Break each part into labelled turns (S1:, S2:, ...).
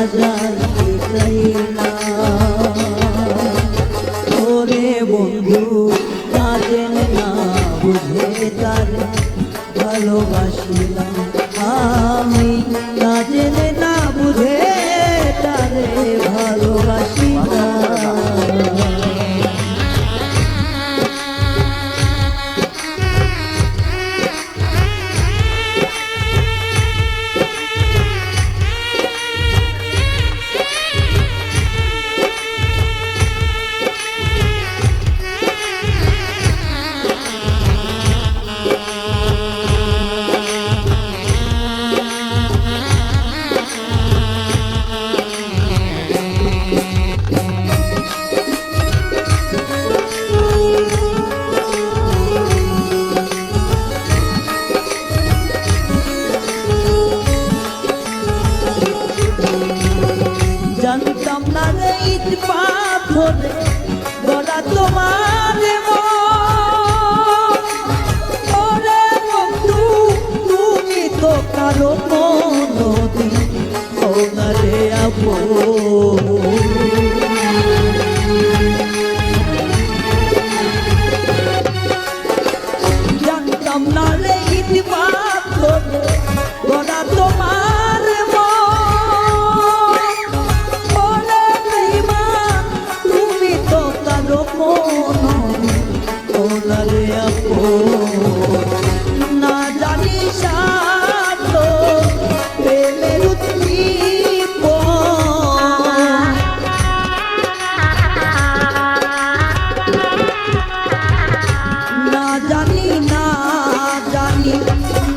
S1: সাজাইতে চাই না। ওরে বন্ধু না জেনে না বুঝে তার ভালোবাসিলাম আমি, না জেনে না বুঝে তারে ভালোবাসিলাম। জানতাম না রে ইট পাথরে গড়া তোমার ওরে বন্ধু তুমি তো কারো কোনদিন হও না রে আপন। জানতাম না রে ইট পাথরে গড়া তোমার না জানি স্বার্থ প্রেমের উদ্দীপন, না জানি না জানি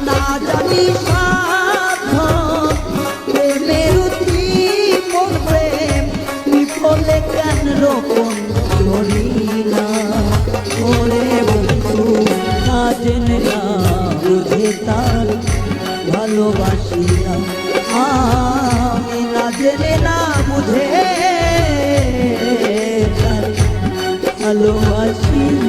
S1: না জানি স্বার্থ প্রেমের উদ্দীপন, প্রেম বিফলে কেন রোপণ করি না। ওরে বন্ধু না জেনে না বুঝে তার ভালোবাসিলাম আমি, না জেনে না বুঝে তার ভালোবাসিলাম।